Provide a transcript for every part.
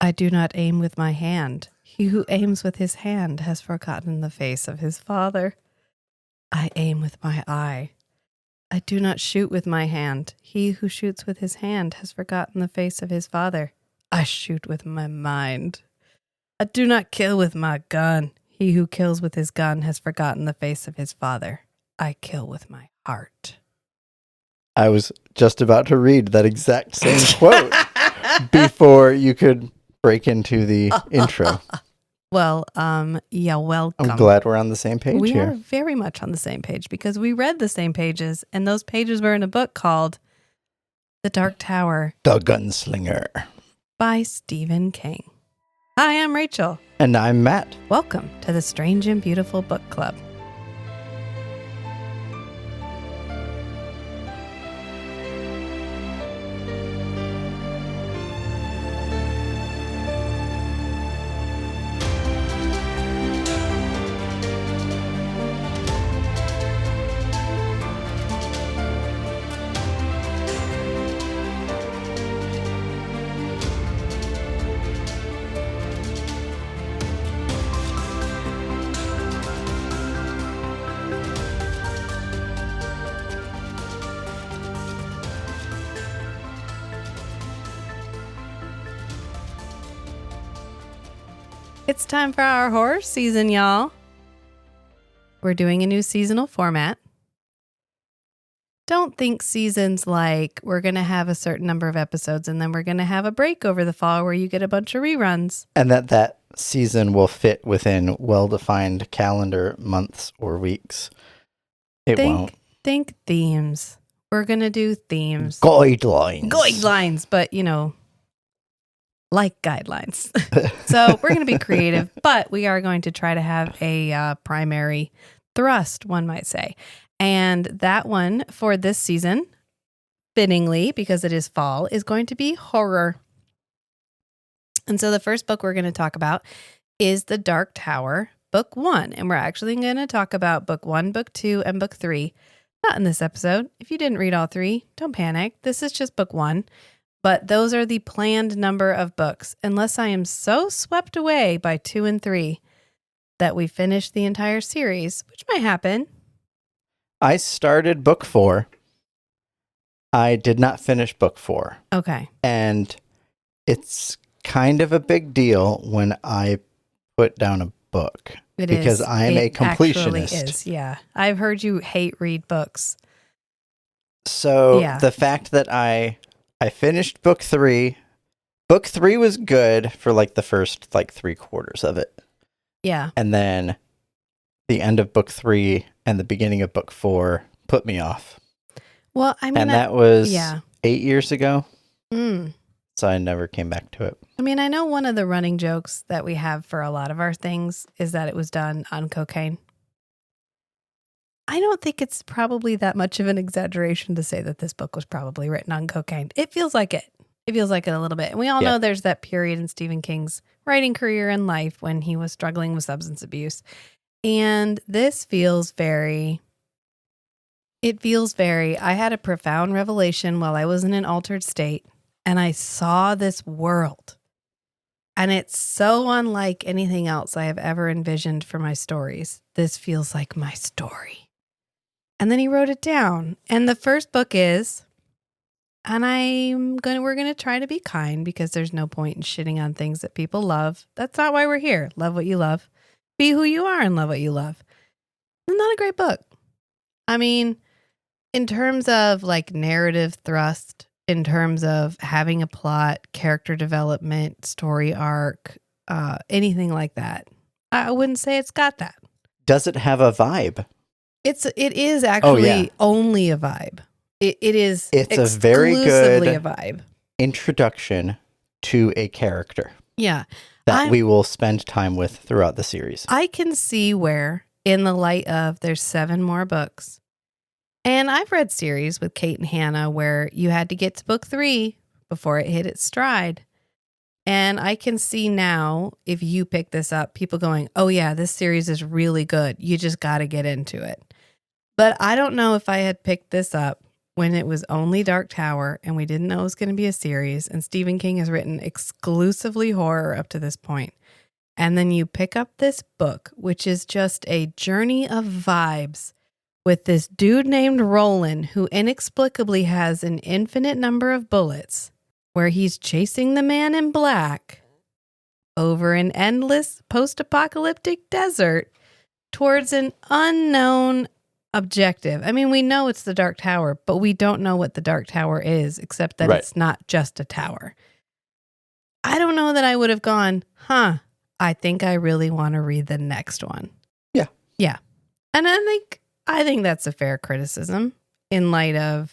I do not aim with my hand. He who aims with his hand has forgotten the face of his father. I aim with my eye. I do not shoot with my hand. He who shoots with his hand has forgotten the face of his father. I shoot with my mind. I do not kill with my gun. He who kills with his gun has forgotten the face of his father. I kill with my heart. I was just about to read that exact same quote before you could break into the intro. Well, yeah, welcome. I'm glad we're on the same page We here. are very much on the same page because we read the same pages, and those pages were in a book called The Dark Tower The Gunslinger. by Stephen King. Hi, I'm Rachel. And I'm Matt. Welcome to the Strange and Beautiful Book Club. It's time for our horror season, y'all. We're doing a new seasonal format. Don't think seasons like we're going to have a certain number of episodes and then we're going to have a break over the fall where you get a bunch of reruns. And that season will fit within well-defined calendar months or weeks. It won't. Think themes. We're going to do themes. Guidelines. But, like guidelines. So we're going to be creative, but we are going to try to have a primary thrust, one might say. And that one for this season, fittingly, because it is fall, is going to be horror. And so the first book we're going to talk about is The Dark Tower, Book 1. And we're actually going to talk about Book 1, Book 2, and Book 3. Not in this episode. If you didn't read all 3, don't panic. This is just Book 1. But those are the planned number of books, unless I am so swept away by 2 and 3 that we finish the entire series, which might happen. I started book 4. I did not finish book 4. Okay. And it's kind of a big deal when I put down a book. Because I am a completionist. It actually is, yeah. I've heard you hate books. So the fact that I finished book 3. Book 3 was good for the first 3/4 of it. Yeah. And then the end of book 3 and the beginning of book 4 put me off. Well, I mean, and that was 8 years ago. So I never came back to it. I mean, I know one of the running jokes that we have for a lot of our things is that it was done on cocaine. I don't think it's probably that much of an exaggeration to say that this book was probably written on cocaine. It feels like it. It feels like it a little bit. And we all know there's that period in Stephen King's writing career and life when he was struggling with substance abuse. And this feels very, I had a profound revelation while I was in an altered state and I saw this world. And it's so unlike anything else I have ever envisioned for my stories. This feels like my story. And then he wrote it down. And the first book is, and we're going to try to be kind because there's no point in shitting on things that people love. That's not why we're here. Love what you love. Be who you are and love what you love. It's not a great book. I mean, in terms of narrative thrust, in terms of having a plot, character development, story arc, anything like that, I wouldn't say it's got that. Does it have a vibe? It is actually only a vibe. It's a very good a vibe. Introduction to a character. Yeah. That we will spend time with throughout the series. I can see where, in the light of there's 7 more books, and I've read series with Kate and Hannah where you had to get to book 3 before it hit its stride. And I can see now, if you pick this up, people going, oh yeah, this series is really good. You just got to get into it. But I don't know if I had picked this up when it was only Dark Tower and we didn't know it was going to be a series, and Stephen King has written exclusively horror up to this point. And then you pick up this book, which is just a journey of vibes with this dude named Roland, who inexplicably has an infinite number of bullets, where he's chasing the man in black over an endless post-apocalyptic desert towards an unknown objective. I mean, we know it's the Dark Tower, but we don't know what the Dark Tower is, except that It's not just a tower. I don't know that I would have gone, I think I really want to read the next one. Yeah. Yeah. And I think that's a fair criticism in light of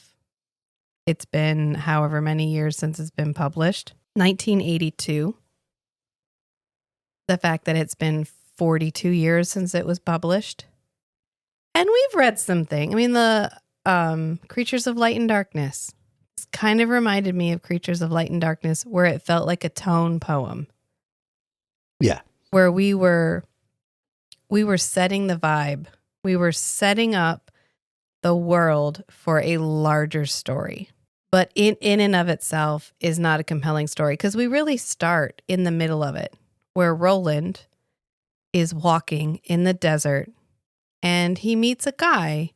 it's been however many years since it's been published. 1982. The fact that it's been 42 years since it was published. And we've read something. I mean, the Creatures of Light and Darkness kind of reminded me of Creatures of Light and Darkness, where it felt like a tone poem. Yeah. Where we were setting the vibe. We were setting up the world for a larger story. But in and of itself is not a compelling story, because we really start in the middle of it, where Roland is walking in the desert and he meets a guy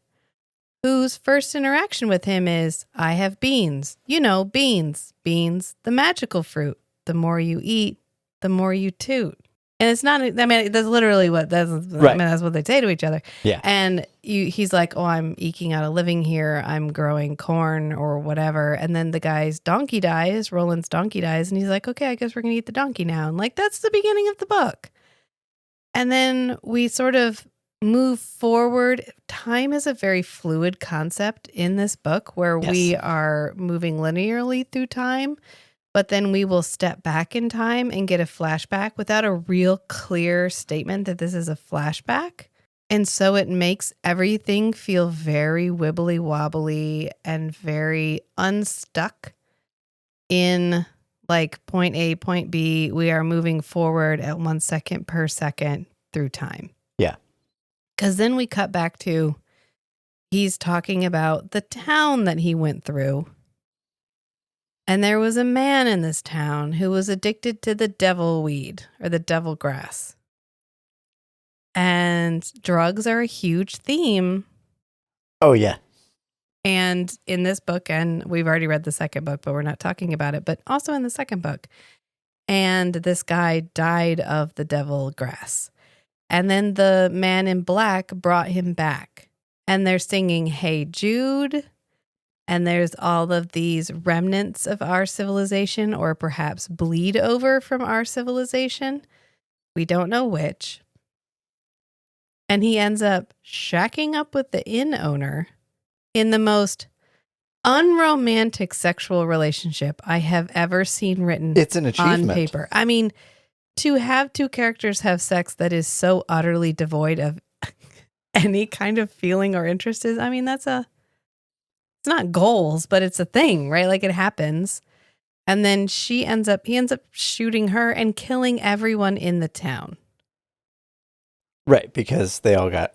whose first interaction with him is, I have beans. You know, beans, the magical fruit. The more you eat, the more you toot. And it's not, I mean, that's literally that's what they say to each other. Yeah. And he's like, oh, I'm eking out a living here. I'm growing corn or whatever. And then the guy's donkey dies, Roland's donkey dies. And he's like, okay, I guess we're going to eat the donkey now. And like, that's the beginning of the book. And then we sort of move forward. Time is a very fluid concept in this book, where we are moving linearly through time. But then we will step back in time and get a flashback without a real clear statement that this is a flashback. And so it makes everything feel very wibbly wobbly and very unstuck in like point A, point B. We are moving forward at 1 second per second through time. Yeah. Because then we cut back to, he's talking about the town that he went through. And there was a man in this town who was addicted to the devil weed or the devil grass. And drugs are a huge theme. Oh, yeah. And in this book, and we've already read the second book, but we're not talking about it, but also in the second book. And this guy died of the devil grass. And then the man in black brought him back. And they're singing, Hey Jude. And there's all of these remnants of our civilization, or perhaps bleed over from our civilization. We don't know which. And he ends up shacking up with the inn owner in the most unromantic sexual relationship I have ever seen written. It's an achievement. On paper. I mean, to have two characters have sex that is so utterly devoid of any kind of feeling or interest is, I mean, it's not goals, but it's a thing, right? Like, it happens. And then he ends up shooting her and killing everyone in the town. Right, because they all got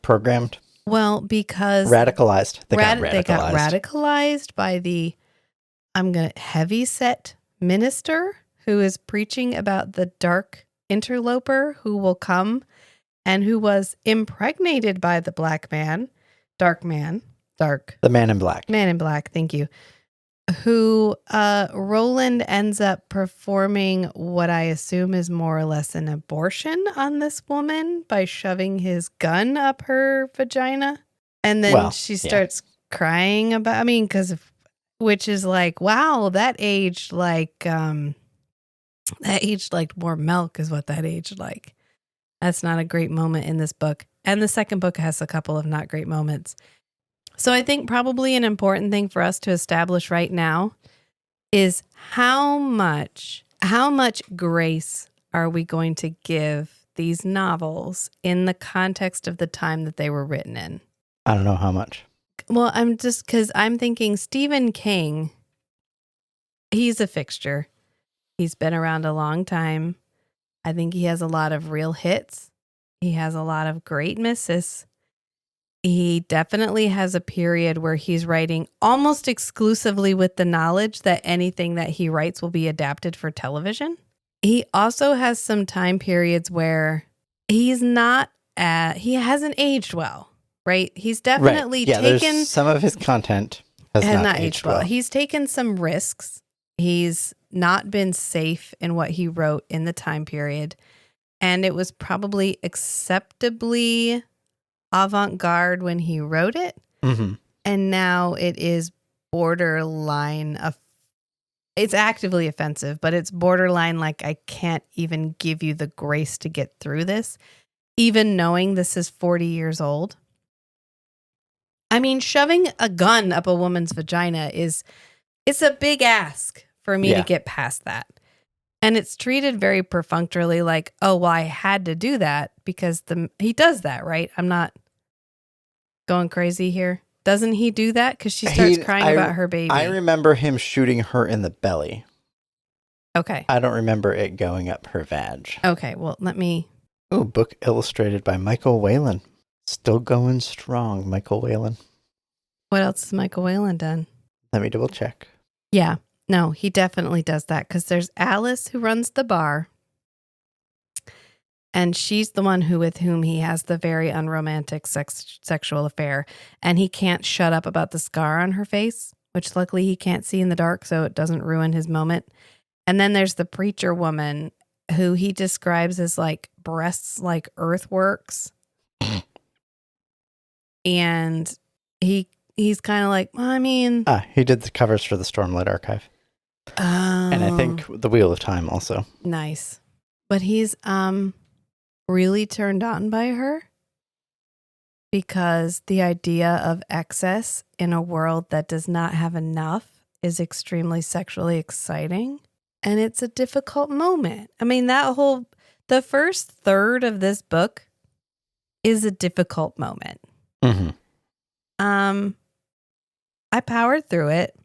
programmed. Well, because radicalized. They got radicalized by the heavy-set minister who is preaching about the dark interloper who will come and who was impregnated by the dark man. The man in black. Man in black, thank you. Who Roland ends up performing what I assume is more or less an abortion on this woman by shoving his gun up her vagina. And then she starts crying about, I mean, which is like, wow, that aged like more milk is what that aged like. That's not a great moment in this book. And the second book has a couple of not great moments. So I think probably an important thing for us to establish right now is how much grace are we going to give these novels in the context of the time that they were written in? I don't know how much. Well, because I'm thinking Stephen King, he's a fixture. He's been around a long time. I think he has a lot of real hits. He has a lot of great misses. He definitely has a period where he's writing almost exclusively with the knowledge that anything that he writes will be adapted for television. He also has some time periods where he hasn't aged well, right? He's definitely taken some of his content has not aged well. He's taken some risks. He's not been safe in what he wrote in the time period. And it was probably acceptably avant-garde when he wrote it. Mm-hmm. And now it is borderline it's actively offensive, but it's borderline like I can't even give you the grace to get through this, even knowing this is 40 years old. I mean, shoving a gun up a woman's vagina it's a big ask for me to get past that. And it's treated very perfunctorily like, oh, well, I had to do that because he does that, right? I'm not going crazy here. Doesn't he do that? Because she starts crying about her baby. I remember him shooting her in the belly. Okay. I don't remember it going up her vag. Okay, well, let me... Ooh, book illustrated by Michael Whalen. Still going strong, Michael Whalen. What else has Michael Whalen done? Let me double check. Yeah. No, he definitely does that because there's Alice who runs the bar. And she's the one with whom he has the very unromantic sexual affair. And he can't shut up about the scar on her face, which luckily he can't see in the dark, so it doesn't ruin his moment. And then there's the preacher woman who he describes as like breasts like earthworks. And he's kind of like, well, I mean... he did the covers for the Stormlight Archive. Oh. And I think the Wheel of Time also. Nice. But he's really turned on by her because the idea of excess in a world that does not have enough is extremely sexually exciting. And it's a difficult moment. I mean, the first third of this book is a difficult moment. Mm-hmm. I powered through it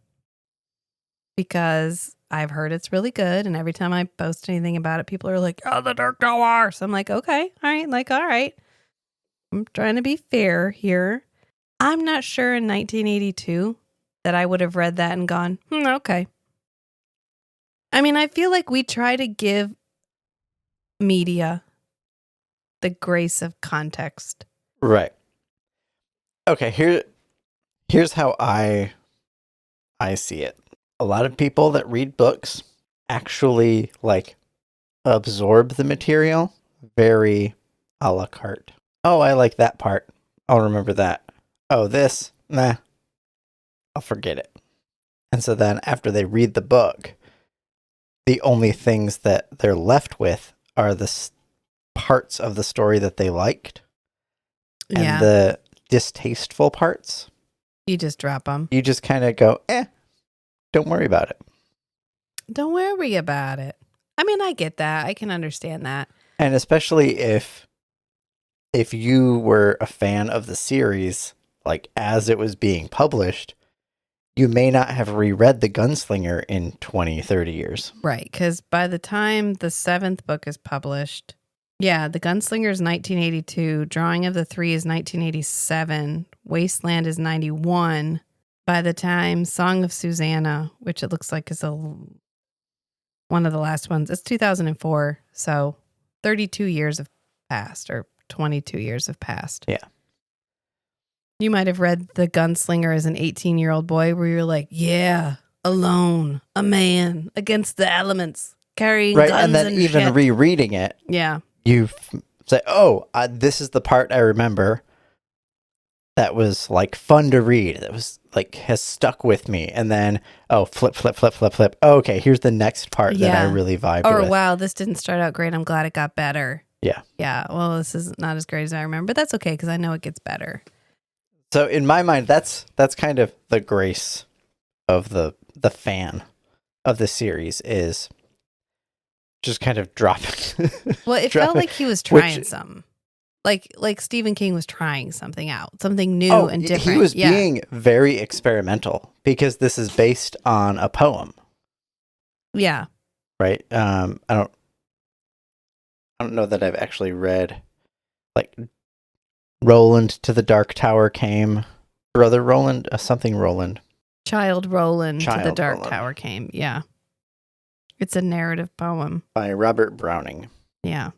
because I've heard it's really good. And every time I post anything about it, people are like, oh, the Dark Tower. So I'm like, okay, all right. I'm trying to be fair here. I'm not sure in 1982 that I would have read that and gone, okay. I mean, I feel like we try to give media the grace of context. Right. Okay, here's how I see it. A lot of people that read books actually like absorb the material very a la carte. Oh, I like that part. I'll remember that. Oh, this, nah, I'll forget it. And so then after they read the book, the only things that they're left with are the parts of the story that they liked. And the distasteful parts. You just drop them. You just kind of go, don't worry about it. Don't worry about it. I mean, I get that. I can understand that. And especially if you were a fan of the series, like as it was being published, you may not have reread The Gunslinger in 20, 30 years. Right, because by the time the 7th book is published, The Gunslinger is 1982, Drawing of the Three is 1987, Wasteland is 91. By the time Song of Susanna, which it looks like is one of the last ones, it's 2004, so 32 years have passed, or 22 years have passed. Yeah. You might have read The Gunslinger as an 18-year-old boy where you're like, alone, a man against the elements, carrying guns and then even shit. Rereading it, you say, this is the part I remember that was like fun to read. That was like has stuck with me. And then, flip. Oh, okay, here's the next part that I really vibed with. Wow, this didn't start out great. I'm glad it got better. Yeah. Yeah, well, this is not as great as I remember, but that's okay because I know it gets better. So in my mind, that's kind of the grace of the fan of the series is just kind of dropping. Well, it felt like he was trying something. Like Stephen King was trying something out, something new and different. He was being very experimental because this is based on a poem. Yeah. Right. I don't know that I've actually read like Roland to the Dark Tower came. Brother Roland, something Roland. Child Roland to the Child Dark Roland. Tower came. Yeah. It's a narrative poem. By Robert Browning. Yeah.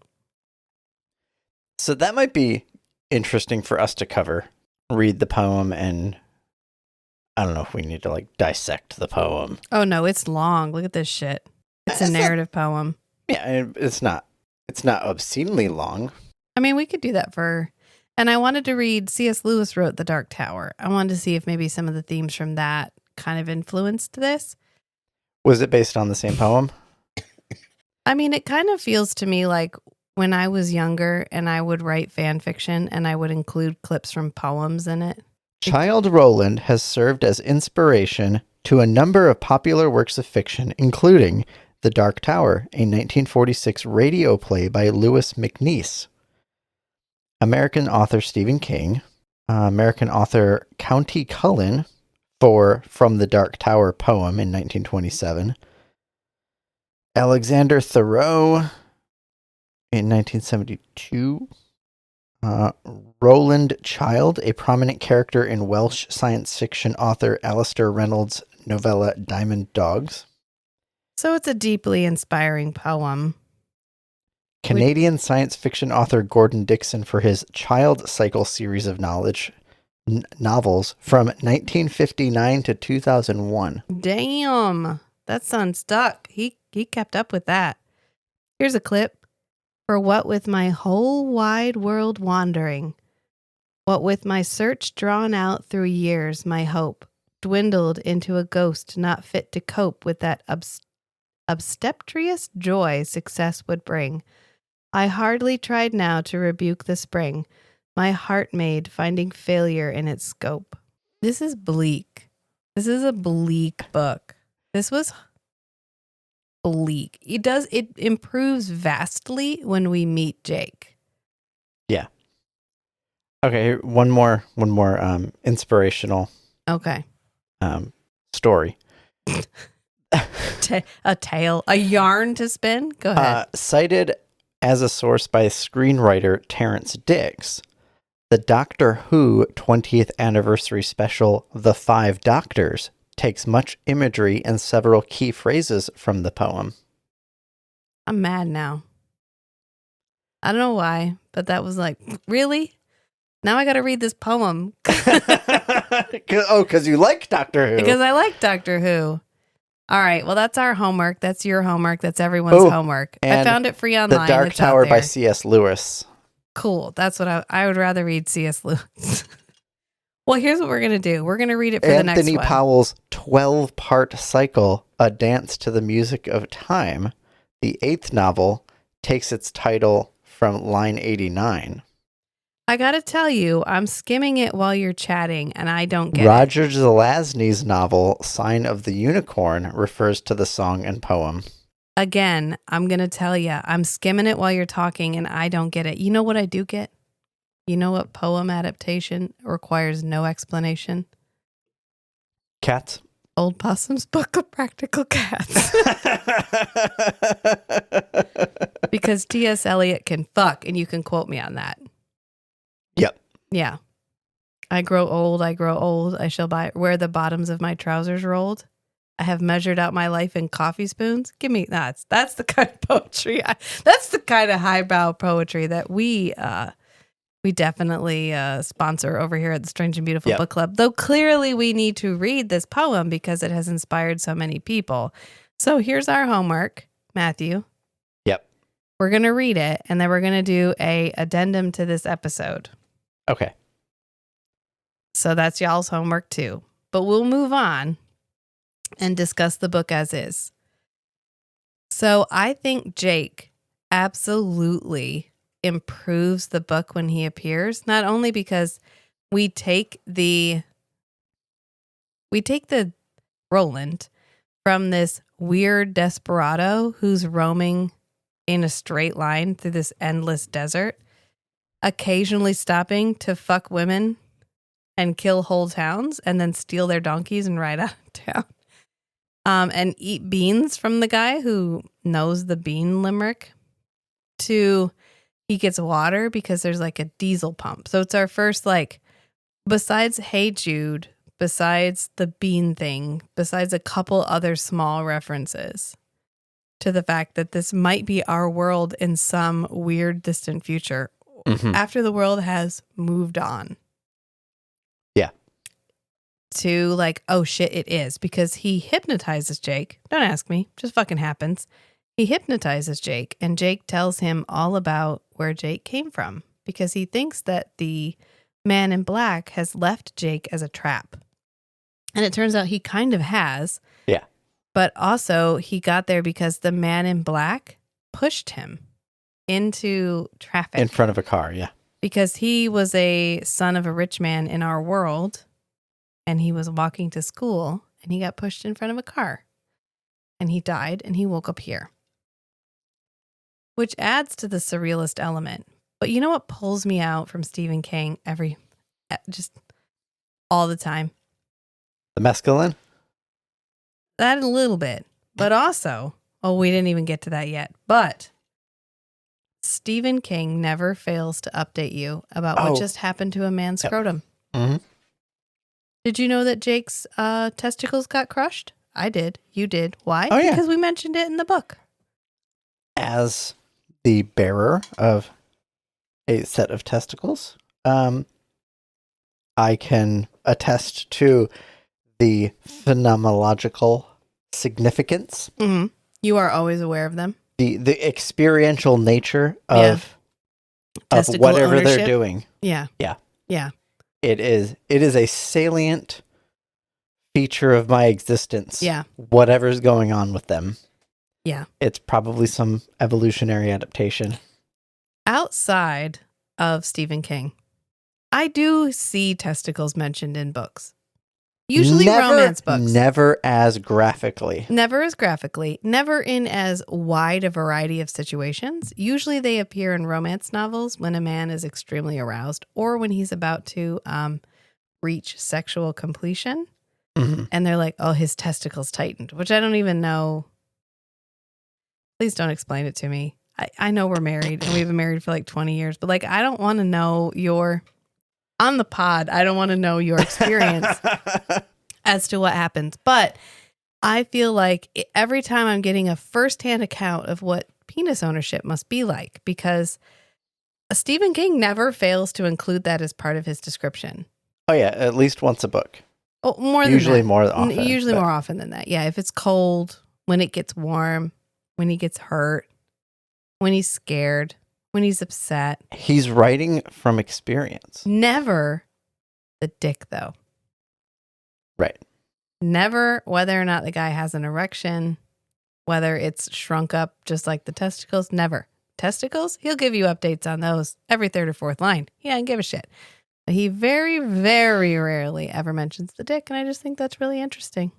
So that might be interesting for us to cover. Read the poem, and I don't know if we need to like dissect the poem. Oh no, it's long. Look at this shit. It's a It's not- narrative poem. Yeah, it's not obscenely long. I mean, we could do that and I wanted to read C.S. Lewis wrote The Dark Tower. I wanted to see if maybe some of the themes from that kind of influenced this. Was it based on the same poem? I mean, it kind of feels to me like when I was younger and I would write fan fiction and I would include clips from poems in it. Child Roland has served as inspiration to a number of popular works of fiction, including The Dark Tower, a 1946 radio play by Lewis McNeice, American author Stephen King, American author County Cullen for From the Dark Tower poem in 1927, Alexander Thoreau in 1972, Roland Child, a prominent character in Welsh science fiction author Alistair Reynolds' novella Diamond Dogs. So it's a deeply inspiring poem. Canadian science fiction author Gordon Dixon for his Child Cycle series of novels from 1959 to 2001. Damn, that son stuck. He kept up with that. Here's a clip. For what with my whole wide world wandering, what with my search drawn out through years, my hope dwindled into a ghost not fit to cope with that obstreperous joy success would bring. I hardly tried now to rebuke the spring, my heart made finding failure in its scope. This is bleak. This is a bleak book. This was bleak. It improves vastly when we meet Jake. Yeah. Okay, here, one more inspirational Okay. story. A tale, a yarn to spin. Go ahead. Cited as a source by screenwriter Terrence Dicks, the Doctor Who 20th anniversary special, The Five Doctors, takes much imagery and several key phrases from the poem. I'm mad now. I don't know why, but that was like, really? Now I got to read this poem. Because you like Doctor Who. Because I like Doctor Who. All right. Well, that's our homework. That's your homework. That's everyone's homework. I found it free online. The Dark It's out Tower by there. C.S. Lewis. Cool. That's what I would rather read C.S. Lewis. Well, here's what we're going to do. We're going to read it for the next one. Anthony Powell's 12-part cycle, A Dance to the Music of Time, the 8th novel, takes its title from line 89. I got to tell you, I'm skimming it while you're chatting, and I don't get Roger Zelazny's novel, Sign of the Unicorn, refers to the song and poem. Again, I'm going to tell you, I'm skimming it while you're talking, and I don't get it. You know what I do get? You know what poem adaptation requires no explanation? Cats. Old Possum's Book of Practical Cats. Because T.S. Eliot can fuck, and you can quote me on that. Yep. Yeah. I grow old, I shall wear the bottoms of my trousers rolled. I have measured out my life in coffee spoons. Give me that's the kind of poetry. That's the kind of highbrow poetry that we definitely sponsor over here at the Strange and Beautiful Book Club. Though clearly we need to read this poem because it has inspired so many people. So here's our homework, Matthew. Yep. We're going to read it, and then we're going to do a addendum to this episode. Okay. So that's y'all's homework too. But we'll move on and discuss the book as is. So I think Jake absolutely improves the book when he appears, not only because we take the Roland from this weird desperado who's roaming in a straight line through this endless desert, occasionally stopping to fuck women and kill whole towns and then steal their donkeys and ride out of town. And eat beans from the guy who knows the bean limerick, to he gets water because there's like a diesel pump. So it's our first, like, besides Hey Jude, besides the bean thing, besides a couple other small references to the fact that this might be our world in some weird distant future after the world has moved on. Yeah. To like, oh shit, it is, because he hypnotizes Jake. Don't ask me, just fucking happens. He hypnotizes Jake, and Jake tells him all about where Jake came from because he thinks that the man in black has left Jake as a trap. And it turns out he kind of has. Yeah. But also he got there because the man in black pushed him into traffic. In front of a car, yeah. Because he was a son of a rich man in our world, and he was walking to school, and he got pushed in front of a car. And he died, and he woke up here. Which adds to the surrealist element. But you know what pulls me out from Stephen King just all the time? The mescaline? That a little bit. But also, we didn't even get to that yet. But Stephen King never fails to update you about what just happened to a man's scrotum. Mm-hmm. Did you know that Jake's testicles got crushed? I did. You did. Why? Oh, yeah. Because we mentioned it in the book. As the bearer of a set of testicles, I can attest to the phenomenological significance. Mm-hmm. You are always aware of them. The experiential nature of whatever ownership. they're doing. Yeah. Yeah. Yeah. It is a salient feature of my existence. Yeah. Whatever's going on with them. Yeah. It's probably some evolutionary adaptation. Outside of Stephen King, I do see testicles mentioned in books. Usually romance books. Never as graphically. Never as graphically. Never in as wide a variety of situations. Usually they appear in romance novels when a man is extremely aroused or when he's about to reach sexual completion. Mm-hmm. And they're like, oh, his testicles tightened, which I don't even know. Please don't explain it to me. I know we're married and we've been married for like 20 years, but like, I don't want to know on the pod, I don't want to know your experience as to what happens. But I feel like every time I'm getting a firsthand account of what penis ownership must be like, because Stephen King never fails to include that as part of his description. Oh, yeah. At least once a book. Oh, more than Usually that. more often. Usually more often than that. Yeah. If it's cold, when it gets warm, when he gets hurt, when he's scared, when he's upset. He's writing from experience. Never the dick, though. Right. Never whether or not the guy has an erection, whether it's shrunk up just like the testicles. Never. Testicles, he'll give you updates on those every third or fourth line. He doesn't give a shit. But he very, very rarely ever mentions the dick, and I just think that's really interesting.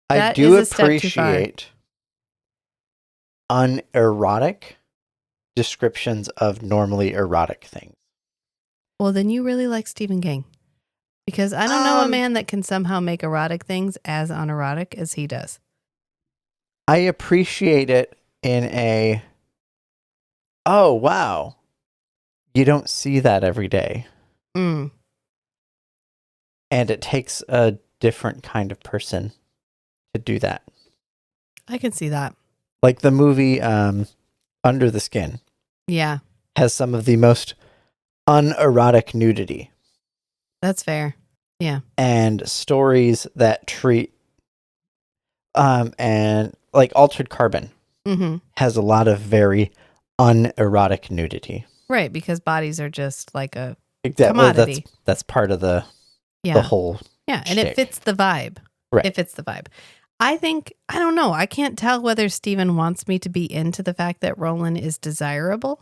I do appreciate unerotic descriptions of normally erotic things. Well, then you really like Stephen King. Because I don't know a man that can somehow make erotic things as unerotic as he does. I appreciate it in a, oh, wow. You don't see that every day. Mm. And it takes a different kind of person to do that. I can see that. Like the movie Under the Skin. Yeah. Has some of the most unerotic nudity. That's fair. Yeah. And stories that treat and like Altered Carbon has a lot of very unerotic nudity. Right, because bodies are just like a commodity. Well, that's part of the whole and shtick. it fits the vibe. Right. It fits the vibe. I think, I don't know, I can't tell whether Stephen wants me to be into the fact that Roland is desirable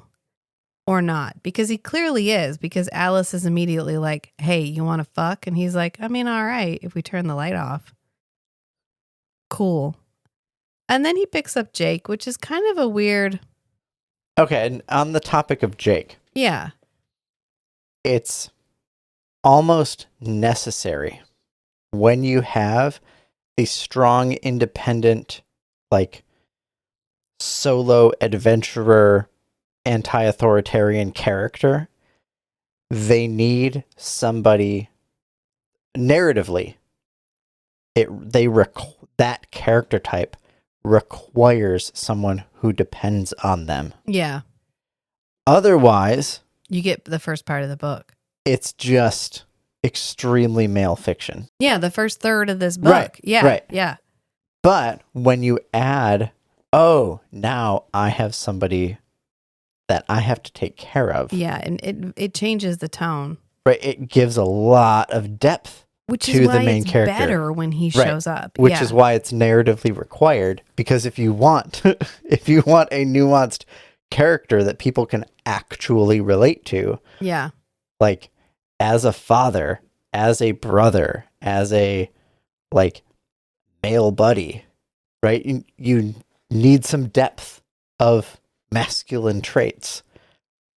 or not, because he clearly is, because Alice is immediately like, hey, you want to fuck? And he's like, I mean, all right, if we turn the light off. Cool. And then he picks up Jake, which is kind of a weird... Okay, and on the topic of Jake. Yeah. It's almost necessary when you have a strong, independent, like, solo adventurer anti-authoritarian character, they need somebody narratively. That character type requires someone who depends on them. Yeah. Otherwise, You get the first part of the book. it's just extremely male fiction. Yeah, the first third of this book. Right, Yeah. right. Yeah. But when you add, oh, now I have somebody that I have to take care of. Yeah, and it changes the tone. Right. It gives a lot of depth Which to is why the main it's character. better when he Right. shows up. Which Yeah. is why it's narratively required. Because if you want if you want a nuanced character that people can actually relate to, Yeah. like as a father, as a brother, as a like male buddy, right? You need some depth of masculine traits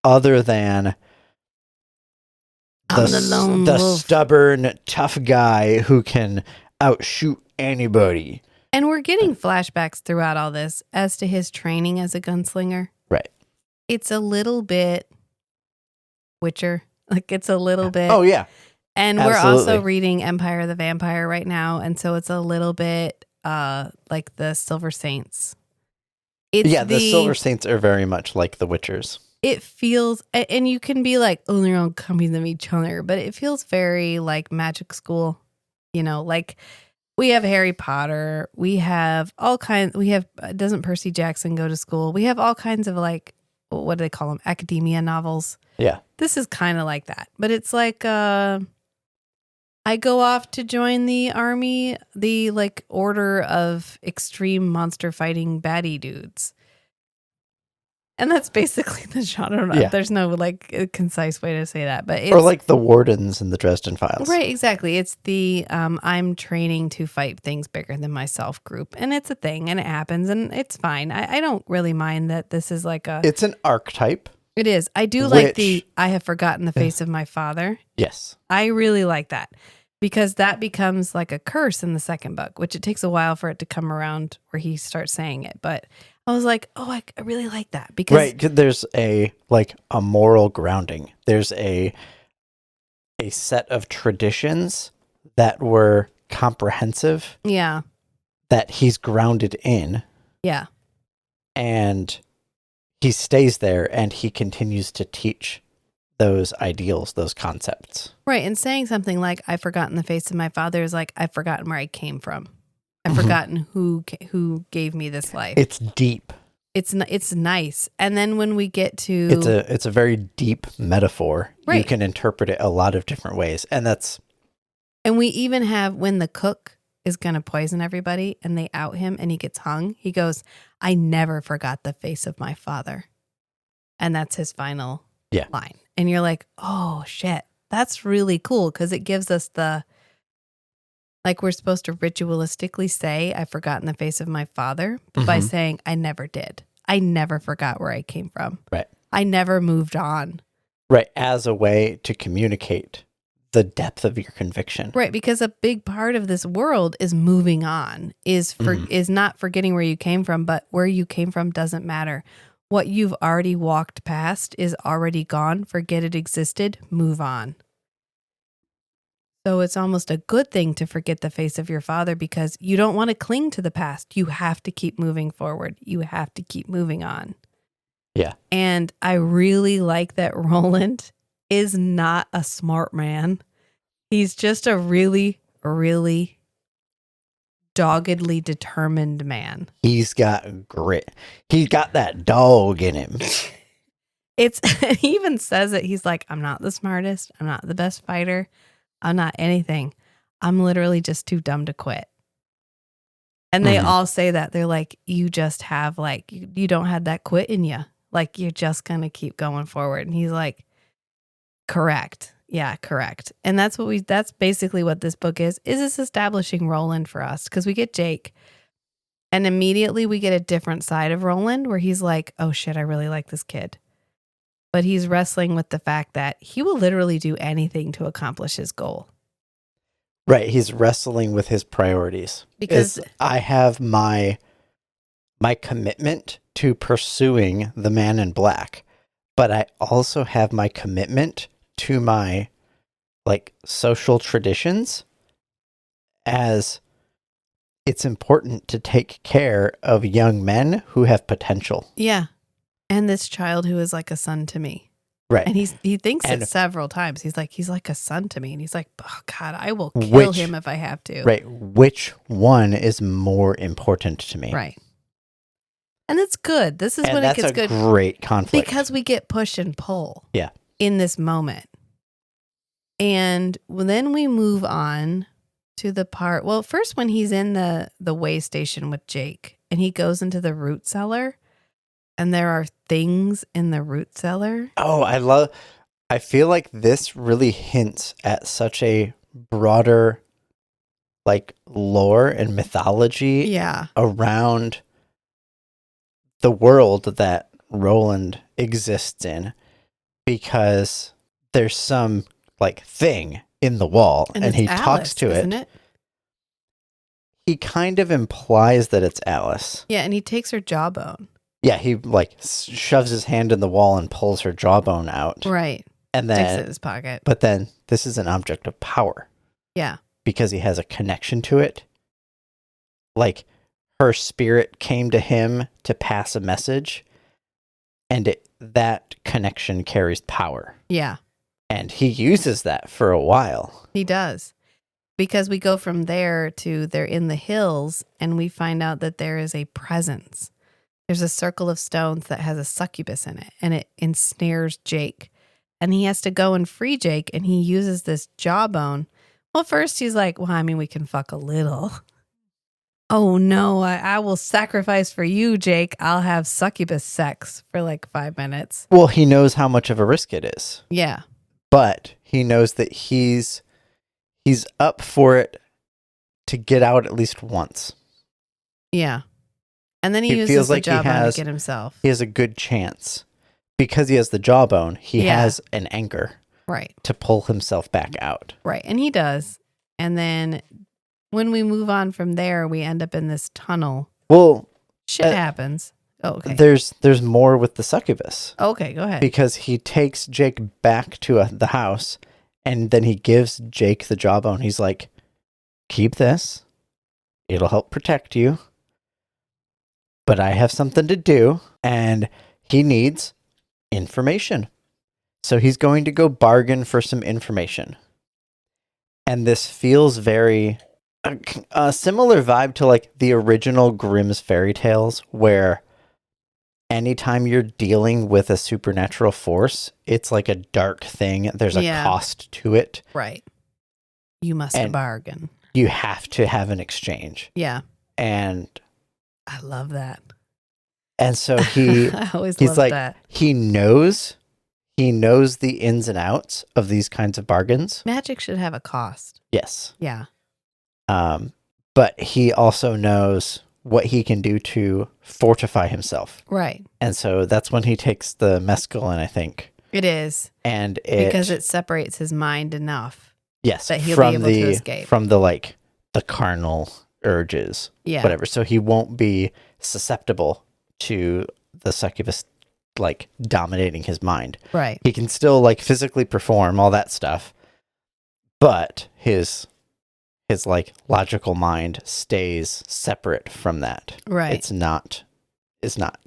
other than I'm the lone the wolf. stubborn, tough guy who can outshoot anybody. And we're getting flashbacks throughout all this as to his training as a gunslinger. Right. It's a little bit Witcher. Like it's a little bit. Oh, yeah. And we're also Absolutely. reading Empire of the Vampire right now. And so it's a little bit like the Silver Saints. The Silver Saints are very much like the Witchers. It feels, and you can be like, oh, they're all copies of each other, but it feels very like magic school, like we have Harry Potter, we have doesn't Percy Jackson go to school? We have all kinds of like, what do they call them? Academia novels. Yeah. This is kind of like that, but it's like, I go off to join the army, the like order of extreme monster fighting baddie dudes. And that's basically the genre. Yeah. There's no like a concise way to say that, but it's Or like the Wardens in the Dresden Files. right. Exactly. It's the I'm training to fight things bigger than myself group, and it's a thing, and it happens, and it's fine. I don't really mind that this is like It's an archetype. it is. I do like Which- I have forgotten the face of my father. Yes. I really like that because that becomes like a curse in the second book, which it takes a while for it to come around where he starts saying it, but. I was like, oh, I really like that because Right. 'Cause there's a moral grounding. There's a set of traditions that were comprehensive yeah, that he's grounded in, yeah, and he stays there and he continues to teach those ideals, those concepts. right. And saying something like "I've forgotten the face of my father" is like I've forgotten where I came from. I've Mhm. forgotten who gave me this life. It's deep. It's nice. And then when we get to It's a very deep metaphor. You Right. can interpret it a lot of different ways, and that's and we even have when the cook is going to poison everybody and they out him and he gets hung. He goes, "I never forgot the face of my father," and that's his final line. And you're like, "Oh shit, that's really cool," because it gives us the. Like we're supposed to ritualistically say, I've forgotten the face of my father, but by Mhm. saying, I never did. I never forgot where I came from. right. I never moved on. Right, as a way to communicate the depth of your conviction. Right, because a big part of this world is moving on, is not forgetting where you came from, but where you came from doesn't matter. What you've already walked past is already gone. Forget it existed. Move on. So it's almost a good thing to forget the face of your father because you don't want to cling to the past. You have to keep moving forward. You have to keep moving on. Yeah. And I really like that Roland is not a smart man. He's just a really, really doggedly determined man. He's got grit. He's got that dog in him. He even says it. He's like, I'm not the smartest. I'm not the best fighter. I'm not anything. I'm literally just too dumb to quit. And they all say that. They're like, you just have you don't have that quit in you. Like, you're just going to keep going forward. And he's like, correct. Yeah, correct. And that's basically what this book is it's establishing Roland for us. Because we get Jake and immediately we get a different side of Roland where he's like, oh shit, I really like this kid. But he's wrestling with the fact that he will literally do anything to accomplish his goal. Right, he's wrestling with his priorities. Because I have my commitment to pursuing the man in black. but I also have my commitment to my like social traditions, as it's important to take care of young men who have potential. Yeah. And this child who is like a son to me. Right. And he thinks And- it several times. He's like a son to me. And he's like, oh God, I will kill Which- him if I have to. Right. Which one is more important to me? Right. And it's good. This is And when it that's gets a good. great conflict. Because we get push and pull. Yeah. In this moment. And then we move on to the part, well, first when he's in the way station with Jake and he goes into the root cellar and there are things in the root cellar. Oh, I feel like this really hints at such a broader like lore and mythology Yeah. around the world that Roland exists in, because there's some like thing in the wall and it's he Alice, talks to isn't it. it? He kind of implies that it's Alice. Yeah, and he takes her jawbone. Yeah, he like shoves his hand in the wall and pulls her jawbone out. Right. And Sticks it then in his pocket. but then this is an object of power Yeah. because he has a connection to it. Like her spirit came to him to pass a message, and that connection carries power. Yeah. And he uses that for a while. He does. Because we go from there to they're in the hills and we find out that there is a presence. There's a circle of stones that has a succubus in it and it ensnares Jake. And he has to go and free Jake and he uses this jawbone. Well, first he's like, well, I mean, we can fuck a little. Oh no, I will sacrifice for you, Jake. I'll have succubus sex for like 5 minutes. Well, he knows how much of a risk it is, Yeah. but he knows that he's up for it to get out at least once. Yeah. And then he He uses feels the like he jawbone has- to get himself. He has a good chance. Because he has the jawbone, he Yeah. has an anchor Right. to pull himself back out. Right. And he does. And then when we move on from there, we end up in this tunnel. Well, Shit happens. Oh, okay. there's more with the succubus. Okay, go ahead. Because he takes Jake back to the house, and then he gives Jake the jawbone. He's like, keep this. It'll help protect you. But I have something to do, and he needs information. So he's going to go bargain for some information. And this feels very a similar vibe to like the original Grimm's fairy tales, where anytime you're dealing with a supernatural force, it's like a dark thing. There's a Yeah. cost to it. Right. You must And- bargain. You have to have an exchange. Yeah. And I love that. so he I always he's love like that. he knows the ins and outs of these kinds of bargains. Magic should have a cost. Yes. Yeah. But he also knows what he can do to fortify himself. Right. And so that's when he takes the mescaline, I think. It is. And Because it separates his mind enough. yes, that he'll be from able the to escape. from the like the carnal urges, Yeah. whatever. So he won't be susceptible to the succubus like dominating his mind. Right. He can still like physically perform all that stuff, but his like logical mind stays separate from that. Right. It's not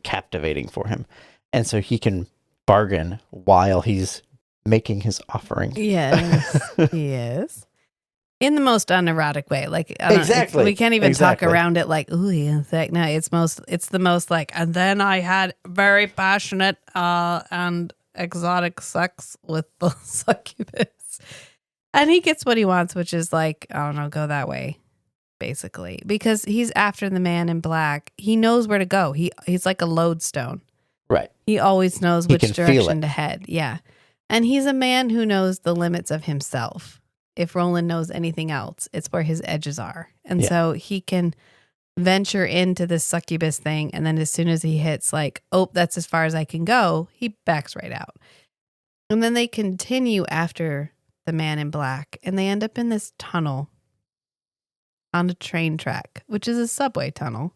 captivating for him. And so he can bargain while he's making his offering. Yes. Yes. In the most unerotic way. Like, Exactly. we can't even Exactly. talk around it like, ooh, yeah, no, it's the most like, and then I had very passionate and exotic sex with the succubus. And he gets what he wants, which is like, I don't know, go that way, basically. Because he's after the man in black. He knows where to go. He's like a lodestone. Right. He always knows He which can feel direction it. to head. Yeah. And he's a man who knows the limits of himself. If Roland knows anything else, it's where his edges are. And Yeah. so he can venture into this succubus thing. And then as soon as he hits like, oh, that's as far as I can go, he backs right out. And then they continue after the man in black. And they end up in this tunnel on a train track, which is a subway tunnel,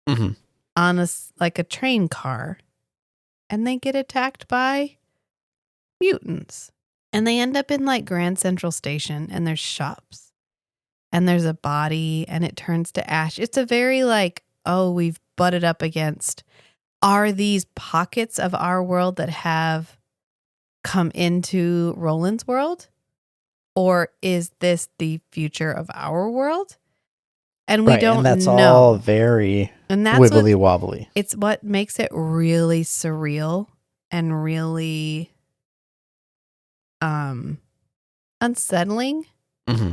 Mhm. on a train car. And they get attacked by mutants. And they end up in like Grand Central Station, and there's shops. And there's a body, and it turns to ash. It's a very like, oh, we've butted up against. Are these pockets of our world that have come into Roland's world? Or is this the future of our world? And we don't and that's know. all very And that's wibbly wobbly. It's what makes it really surreal and really unsettling. Mm-hmm.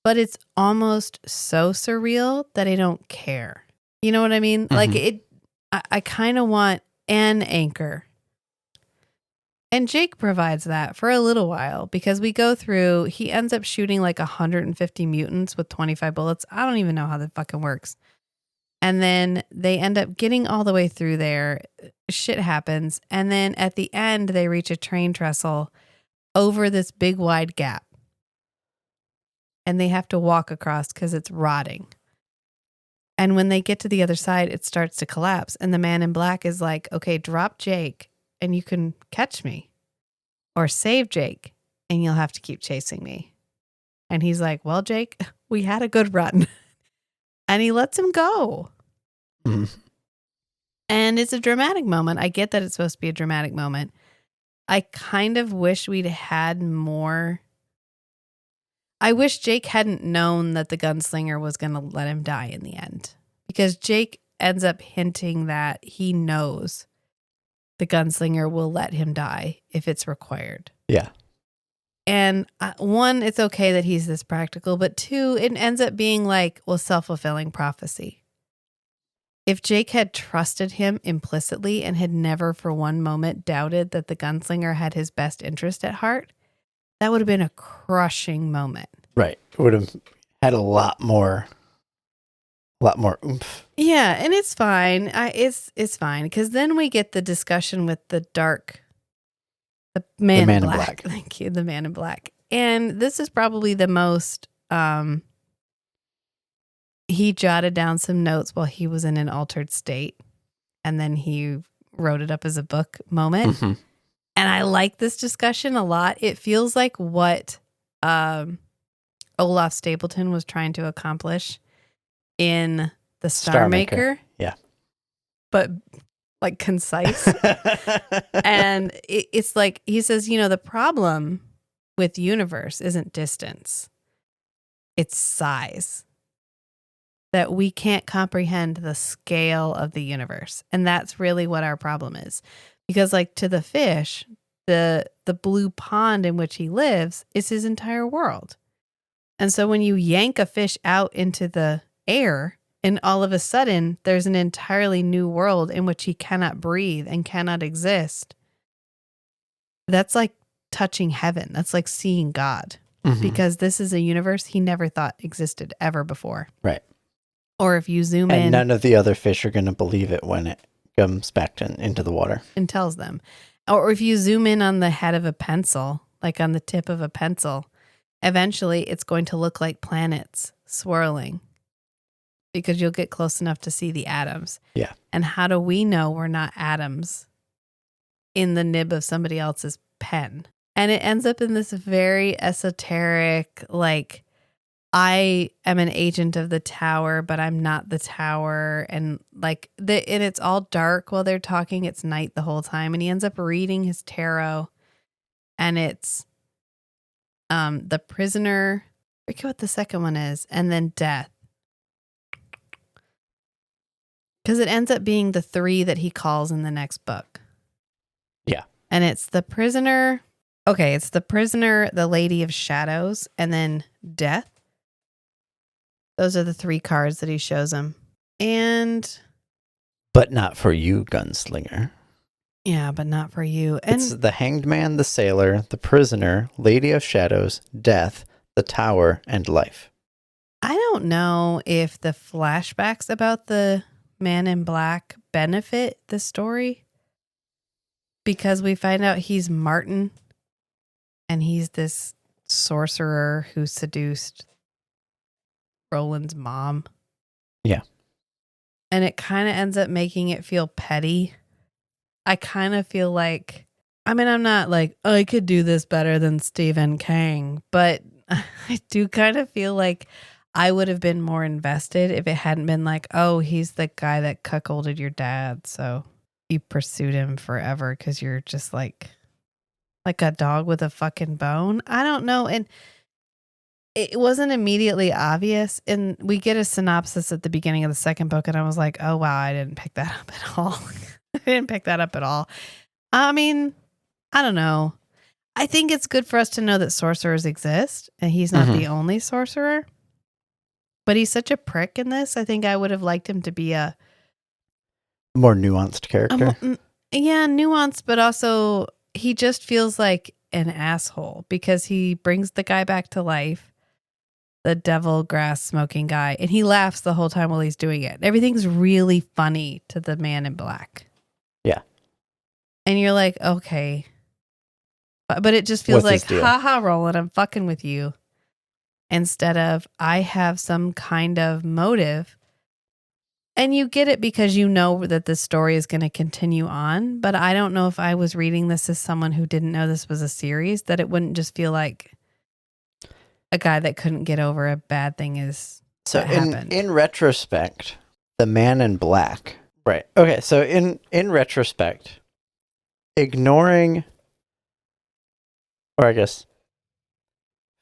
But it's almost so surreal that I don't care. You know what I mean? Mm-hmm. Like I kind of want an anchor. And Jake provides that for a little while because we go through, he ends up shooting like 150 mutants with 25 bullets. I don't even know how that fucking works. And then they end up getting all the way through there. Shit happens. And then at the end, they reach a train trestle over this big wide gap. And they have to walk across because it's rotting. And when they get to the other side, it starts to collapse. And the man in black is like, okay, drop Jake and you can catch me. Or save Jake and you'll have to keep chasing me. And he's like, well, Jake, we had a good run. And he lets him go. Mm-hmm. And it's a dramatic moment. I get that it's supposed to be a dramatic moment. I kind of wish we'd had more. I wish Jake hadn't known that the gunslinger was going to let him die in the end. Because Jake ends up hinting that he knows the gunslinger will let him die if it's required. Yeah. And one, it's okay that he's this practical, but two, it ends up being like, well, self-fulfilling prophecy. If Jake had trusted him implicitly and had never for one moment doubted that the gunslinger had his best interest at heart, that would have been a crushing moment. Right. It would have had a lot more oomph. Yeah, and it's fine. It's fine because then we get the discussion with the man in black. Thank you, the man in black. And this is probably the most. He jotted down some notes while he was in an altered state, and then he wrote it up as a book moment. Mm-hmm. And I like this discussion a lot. It feels like what Olaf Stapleton was trying to accomplish in the Star Maker. Yeah. But like concise. And it's like, he says, the problem with universe isn't distance. It's size. That we can't comprehend the scale of the universe. And that's really what our problem is. Because like to the fish, the blue pond in which he lives is his entire world. And so when you yank a fish out into the air, and all of a sudden there's an entirely new world in which he cannot breathe and cannot exist. That's like touching heaven. That's like seeing God. Mm-hmm. Because this is a universe he never thought existed ever before. Right. Or if you zoom in. And none of the other fish are going to believe it when it comes back into the water. And tells them. Or if you zoom in on the head of a pencil, like on the tip of a pencil, eventually it's going to look like planets swirling. Because you'll get close enough to see the atoms. Yeah. And how do we know we're not atoms in the nib of somebody else's pen? And it ends up in this very esoteric, like, I am an agent of the tower, but I'm not the tower. And like, and it's all dark while they're talking. It's night the whole time. And he ends up reading his tarot. And it's the prisoner. I forget what the second one is. And then death. Because it ends up being the three that he calls in the next book. Yeah. And it's the prisoner. Okay, it's the prisoner, the lady of shadows, and then death. Those are the three cards that he shows him. But not for you, Gunslinger. Yeah, but not for you. And it's the Hanged Man, the Sailor, the Prisoner, Lady of Shadows, Death, the Tower, and Life. I don't know if the flashbacks about the Man in Black benefit the story. Because we find out he's Martin. And he's this sorcerer who seduced Roland's mom. Yeah. And it kind of ends up making it feel petty. I kind of feel like I mean, I'm not like, oh, I could do this better than Stephen King, but I do kind of feel like I would have been more invested if it hadn't been like, oh, he's the guy that cuckolded your dad. So you pursued him forever because you're just like a dog with a fucking bone. I don't know. And it wasn't immediately obvious. And we get a synopsis at the beginning of the second book. And I was like, oh, wow, I didn't pick that up at all. I didn't pick that up at all. I mean, I don't know. I think it's good for us to know that sorcerers exist. And he's not the only sorcerer. But he's such a prick in this. I think I would have liked him to be a more nuanced character. Yeah, nuanced, but also he just feels like an asshole because he brings the guy back to life, the devil grass smoking guy, and he laughs the whole time while he's doing it. Everything's really funny to the man in black. Yeah. And you're like, okay. But it just feels like, haha, Roland, I'm fucking with you. Instead of, I have some kind of motive. And you get it because you know that this story is going to continue on. But I don't know if I was reading this as someone who didn't know this was a series, that it wouldn't just feel like a guy that couldn't get over a bad thing is so in retrospect, the man in black. Right. Okay. So in retrospect, ignoring, or I guess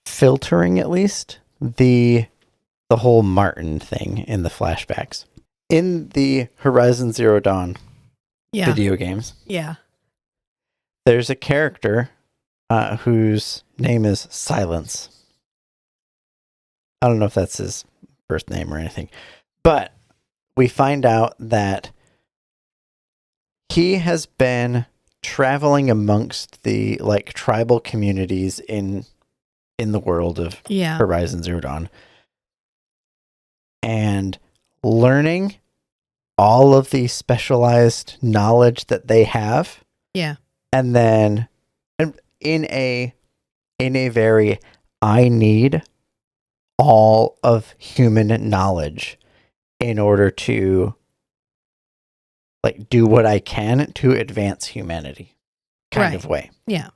filtering at least the whole Martin thing in the flashbacks. In the Horizon Zero Dawn video games, there's a character whose name is Silence. I don't know if that's his first name or anything, but we find out that he has been traveling amongst the like tribal communities in the world of Horizon Zero Dawn and learning all of the specialized knowledge that they have. Yeah. And then in a very, I need all of human knowledge in order to like do what I can to advance humanity kind of way. Yeah.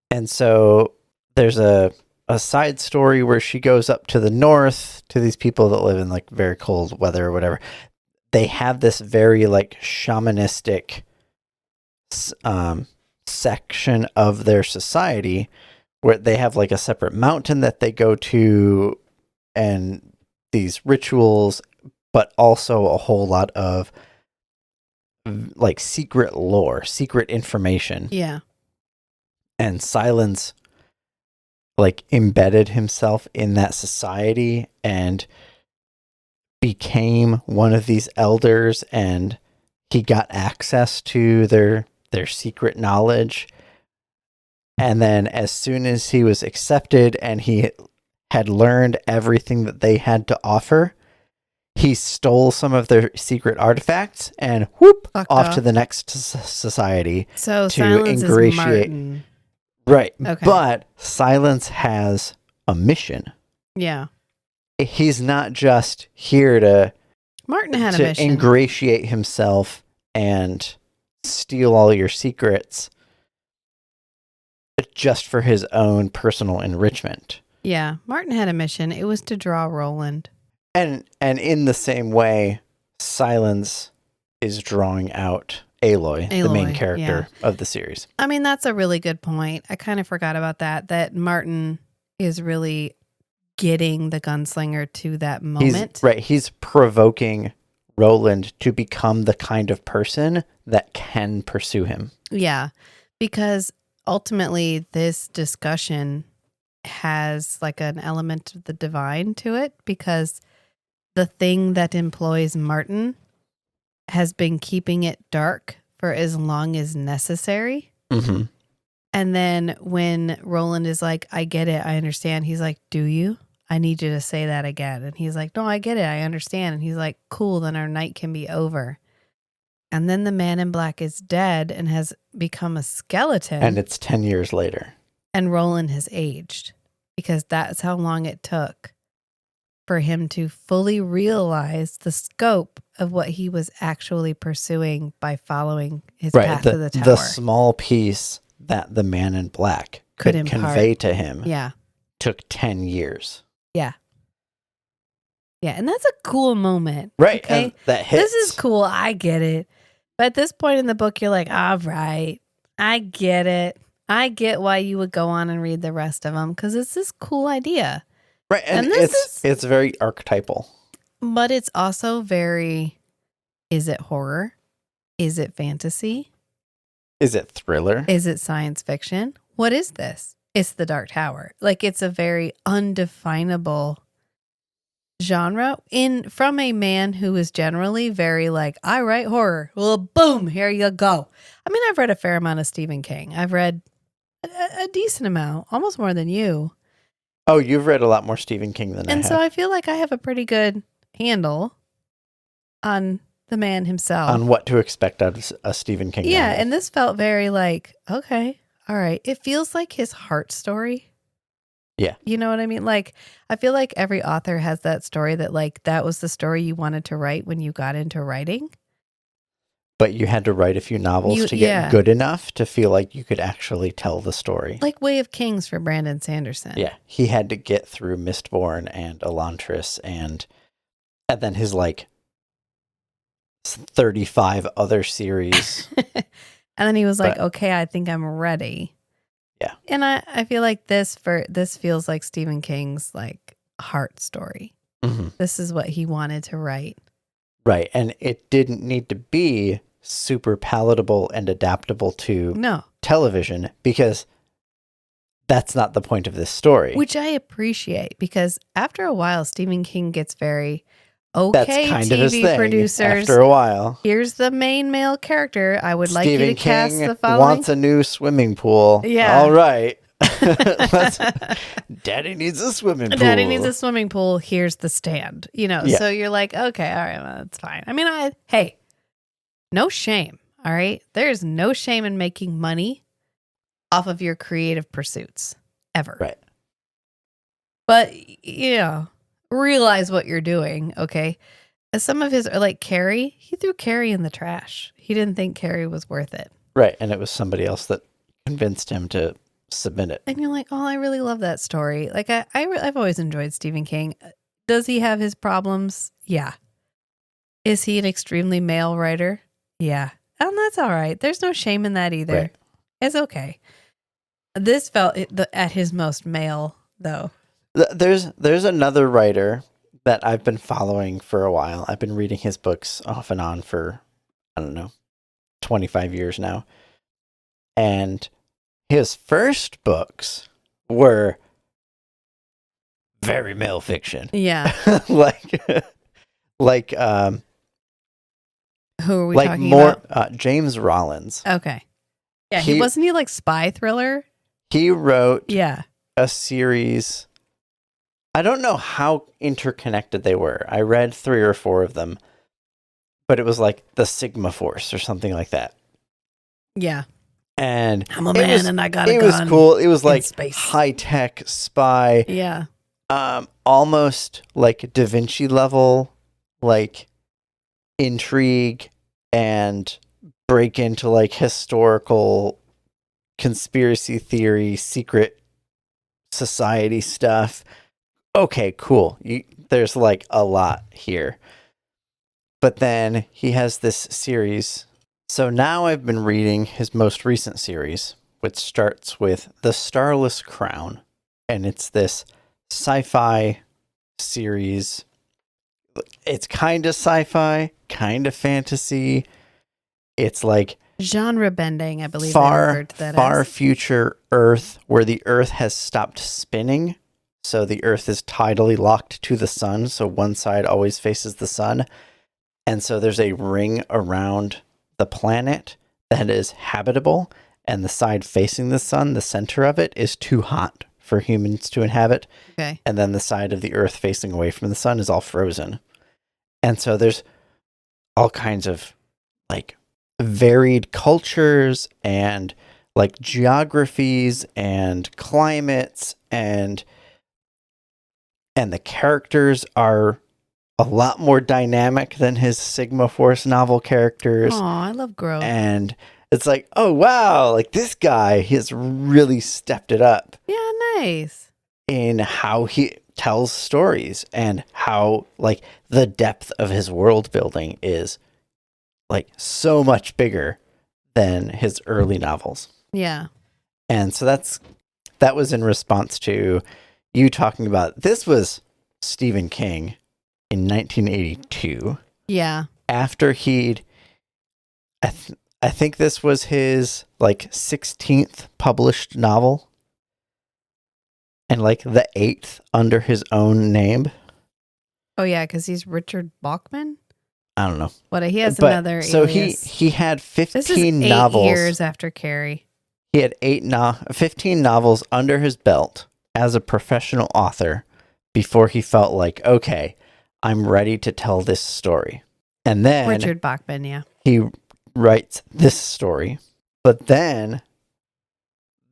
And so there's a side story where she goes up to the north to these people that live in like very cold weather or whatever. They have this very like shamanistic section of their society where they have like a separate mountain that they go to and these rituals, but also a whole lot of like secret lore, secret information. Yeah. And Silence like embedded himself in that society and became one of these elders, and he got access to their secret knowledge. And then as soon as he was accepted and he had learned everything that they had to offer, he stole some of their secret artifacts and whoop off to the next society so to Silence ingratiate. Is Martin. Right. Okay. But Silence has a mission. Yeah. He's not just here to Martin had a mission. Ingratiate himself and steal all your secrets just for his own personal enrichment. Yeah. Martin had a mission. It was to draw Roland. And in the same way, Silence is drawing out Aloy, the main character of the series. I mean, that's a really good point. I kind of forgot about that Martin is really getting the gunslinger to that moment. He's provoking Roland to become the kind of person that can pursue him. Yeah, because ultimately this discussion has like an element of the divine to it, because the thing that employs Martin has been keeping it dark for as long as necessary. Mm-hmm. And then when Roland is like, I get it, I understand. He's like, do you? I need you to say that again. And he's like, no, I get it, I understand. And he's like, cool, then our night can be over. And then the man in black is dead and has become a skeleton. And it's 10 years later. And Roland has aged, because that's how long it took for him to fully realize the scope of what he was actually pursuing by following his path to the tower. The small piece that the man in black could convey to him took 10 years. Yeah. Yeah, and that's a cool moment. Right, okay? and that hits. This is cool, I get it. But at this point in the book, you're like, all right, I get it. I get why you would go on and read the rest of them, because it's this cool idea. Right, and it's very archetypal. But it's also very, is it horror? Is it fantasy? Is it thriller? Is it science fiction? What is this? It's the Dark Tower. Like, it's a very undefinable genre from a man who is generally very like, I write horror. Well, boom, here you go. I mean, I've read a fair amount of Stephen King. I've read a decent amount, almost more than you. Oh, you've read a lot more Stephen King than I have. And so I feel like I have a pretty good handle on the man himself. On what to expect out of a Stephen King novel. And this felt very like, okay, all right. It feels like his heart story. Yeah. You know what I mean? Like, I feel like every author has that story that like, that was the story you wanted to write when you got into writing. But you had to write a few novels to get good enough to feel like you could actually tell the story. Like Way of Kings for Brandon Sanderson. Yeah. He had to get through Mistborn and Elantris and then his like 35 other series. And then he was like, okay, I think I'm ready. Yeah. And I feel like this feels like Stephen King's like heart story. Mm-hmm. This is what he wanted to write. Right. And it didn't need to be super palatable and adaptable to television, because that's not the point of this story. Which I appreciate, because after a while, Stephen King gets very, okay, that's kind TV of his thing. producers. After a while. Here's the main male character. I would like you to cast the following. Wants a new swimming pool. Yeah. All right. Daddy needs a swimming pool. Daddy needs a swimming pool. Here's the stand. So you're like, okay, all right, well, that's fine. I mean, hey, no shame. All right. There's no shame in making money off of your creative pursuits ever. Right. But, realize what you're doing. Okay. Some of his are like Carrie. He threw Carrie in the trash. He didn't think Carrie was worth it. Right. And it was somebody else that convinced him to submit it. And you're like, oh, I really love that story. Like I've always enjoyed Stephen King. Does he have his problems? Yeah. Is he an extremely male writer? Yeah. And that's all right. There's no shame in that either. Right. It's okay. This felt at his most male, though. There's another writer that I've been following for a while. I've been reading his books off and on for, 25 years now. And his first books were very male fiction. Yeah. like who are we talking about? James Rollins. Okay. Yeah, wasn't he like spy thriller? He wrote a series. I don't know how interconnected they were. I read 3 or 4 of them, but it was like the Sigma Force or something like that. Yeah. And I'm a man and I got a gun. It was cool. It was like space. High-tech spy. Yeah. Almost like Da Vinci level, like intrigue and break into like historical conspiracy theory, secret society stuff. Okay, cool. There's like a lot here. But then he has this series. So now I've been reading his most recent series, which starts with The Starless Crown. And it's this sci-fi series. It's kind of sci-fi, kind of fantasy. It's like genre bending, I believe. Far future Earth, where the Earth has stopped spinning. So the Earth is tidally locked to the sun. So one side always faces the sun. And so there's a ring around the planet that is habitable. And the side facing the sun, the center of it, is too hot for humans to inhabit. Okay. And then the side of the Earth facing away from the sun is all frozen. And so there's all kinds of like varied cultures and like geographies and climates and and the characters are a lot more dynamic than his Sigma Force novel characters. Oh, I love growth. And it's like, oh, wow, like this guy has really stepped it up Yeah, nice. in how he tells stories and how like the depth of his world building is like so much bigger than his early novels. Yeah. And so that was in response to you talking about this was Stephen King in 1982. Yeah. After I think this was his like 16th published novel and like the 8th under his own name. Oh, yeah, because he's Richard Bachman. I don't know. But he has But another so alias. he had 15 This is 8 novels. years after Carrie. He had 15 novels under his belt as a professional author before he felt like, okay, I'm ready to tell this story. And then Richard Bachman, yeah. he writes this story. But then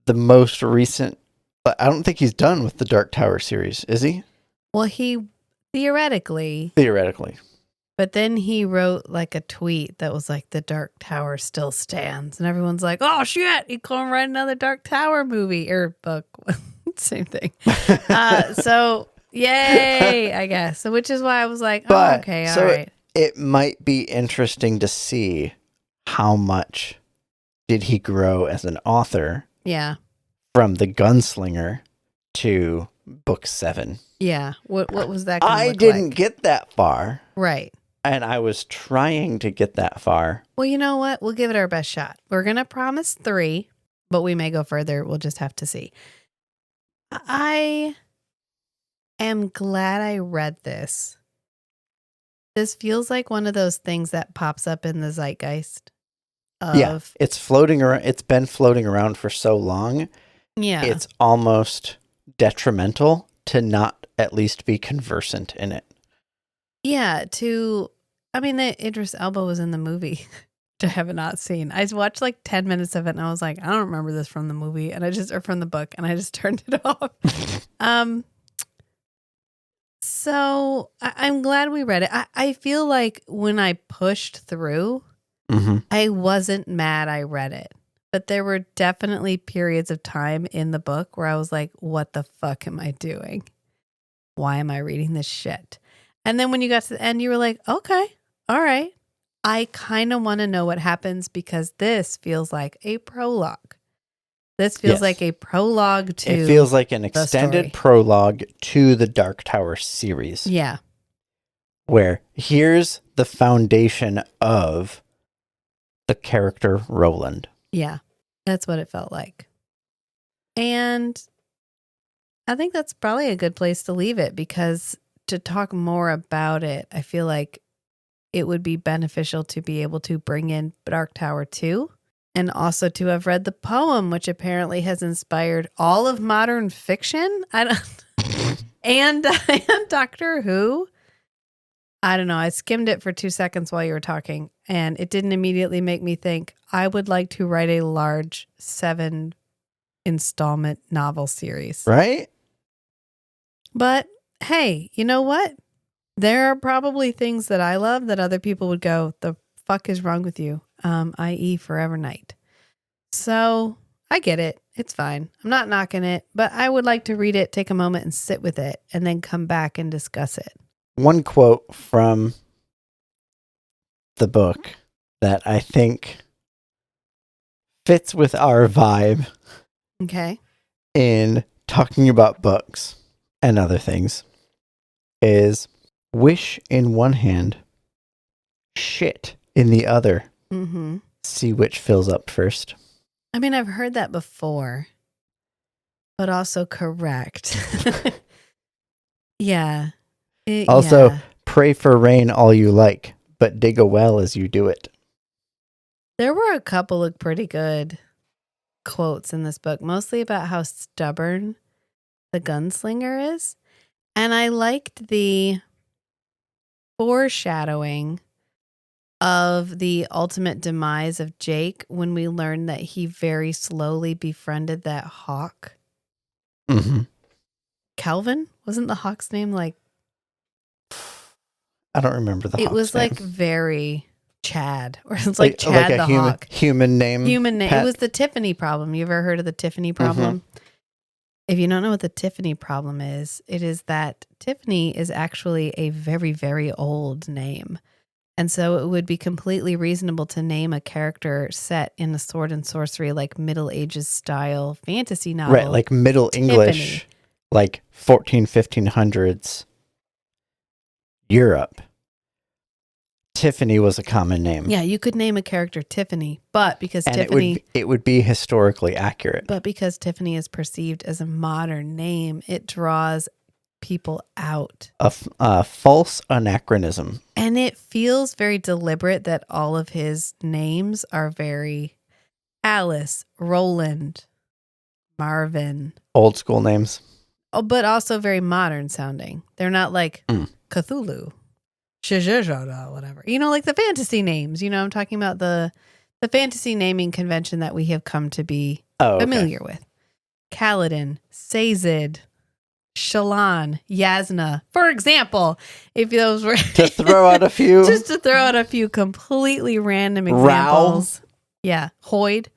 the most recent, I don't think he's done with the Dark Tower series, is he? Well, he theoretically, But then he wrote like a tweet that was like, the Dark Tower still stands. And everyone's like, oh shit, he can't write another Dark Tower movie or book. Same thing. So yay, I guess. So which is why I was like, oh, okay, all right. It might be interesting to see how much did he grow as an author. Yeah. From the Gunslinger to book 7. Yeah. What was that gonna I look didn't like? get that far. Right. And I was trying to get that far. Well, you know what? We'll give it our best shot. We're going to promise 3, but we may go further. We'll just have to see. I am glad I read this. This feels like one of those things that pops up in the zeitgeist of it's floating around. It's been floating around for so long. Yeah. It's almost detrimental to not at least be conversant in it. Yeah, Idris Elba was in the movie, which I have not seen. I watched like 10 minutes of it and I was like, I don't remember this from the movie or from the book, and I just turned it off. So I'm glad we read it. I feel like when I pushed through, I wasn't mad I read it. But there were definitely periods of time in the book where I was like, what the fuck am I doing? Why am I reading this shit? And then when you got to the end, you were like, okay, all right. I kind of want to know what happens because this feels like a prologue. This feels like a prologue to It feels like an extended prologue to the Dark Tower series. Yeah. Where here's the foundation of the character Roland. Yeah. That's what it felt like. And I think that's probably a good place to leave it because to talk more about it, I feel like it would be beneficial to be able to bring in Dark Tower 2 and also to have read the poem, which apparently has inspired all of modern fiction. And Doctor Who. I don't know. I skimmed it for 2 seconds while you were talking, and it didn't immediately make me think I would like to write a large 7 installment novel series. Right? But hey, you know what? There are probably things that I love that other people would go, the fuck is wrong with you? I.e. Forever Night. So I get it. It's fine. I'm not knocking it, but I would like to read it, take a moment and sit with it, and then come back and discuss it. One quote from the book that I think fits with our vibe. Okay. In talking about books and other things is wish in one hand, shit in the other. Mm-hmm. See which fills up first. I mean, I've heard that before, but also correct. Yeah. Also, pray for rain all you like, but dig a well as you do it. There were a couple of pretty good quotes in this book, mostly about how stubborn the gunslinger is. And I liked the foreshadowing of the ultimate demise of Jake when we learned that he very slowly befriended that hawk. Mm-hmm. Calvin? Wasn't the hawk's name like? I don't remember the It hawk's was name. like very Chad, or it's like Chad like a the hawk. Human name. Human name. pet? It was the Tiffany problem. You ever heard of the Tiffany problem? If you don't know what the Tiffany problem is, it is that Tiffany is actually a very, very old name. And so it would be completely reasonable to name a character set in a sword and sorcery, like Middle Ages style fantasy novel. Right, like Middle English, like 1500s Europe. Tiffany was a common name. Yeah, you could name a character Tiffany, but because And Tiffany... it would be historically accurate. But because Tiffany is perceived as a modern name, it draws people out. A false anachronism. And it feels very deliberate that all of his names are very Alice, Roland, Marvin. Old school names. Oh, but also very modern sounding. They're not like Cthulhu, Shizhizhoda, whatever. You know, like the fantasy names. You know, I'm talking about the fantasy naming convention that we have come to be familiar with. Kaladin, Sazed, Shallan, Yasna, for example, if those were to throw out a few. Just to throw out a few completely random examples. Rao. Yeah, Hoyd.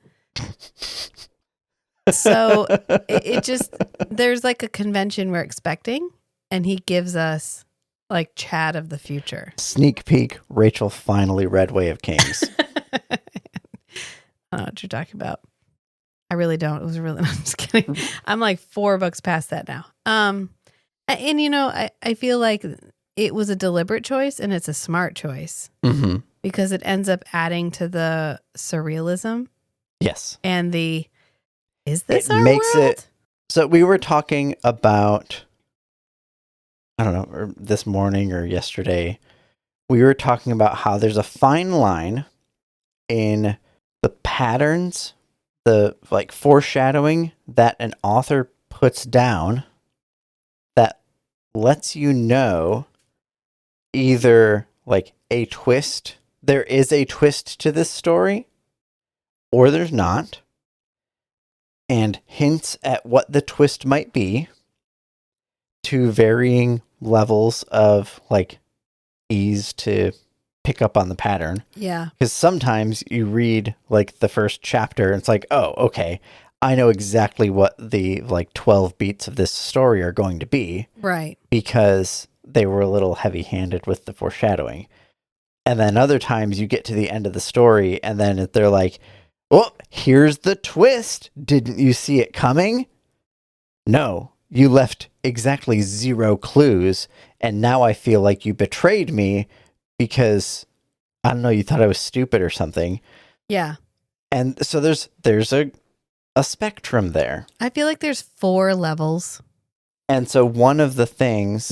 So it just, there's like a convention we're expecting, and he gives us like Chad of the future. Sneak peek, Rachel finally read Way of Kings. I don't know what you're talking about. I really don't. It was really, I'm just kidding. I'm like 4 books past that now. And you know, I feel like it was a deliberate choice, and it's a smart choice because it ends up adding to the surrealism. Yes. And is this it our makes world? it. So we were talking about, I don't know, or this morning or yesterday, we were talking about how there's a fine line in the patterns, the like foreshadowing that an author puts down that lets you know either like a twist, there is a twist to this story, or there's not, and hints at what the twist might be to varying levels of like ease to pick up on the pattern. Yeah. Because sometimes you read like the first chapter and it's like, oh, okay, I know exactly what the like 12 beats of this story are going to be. Right. Because they were a little heavy-handed with the foreshadowing. And then other times you get to the end of the story and then they're like, oh, here's the twist. Didn't you see it coming? No, you left exactly 0 clues. And now I feel like you betrayed me because, I don't know, you thought I was stupid or something. Yeah. And so there's a spectrum there. I feel like there's 4 levels. And so one of the things,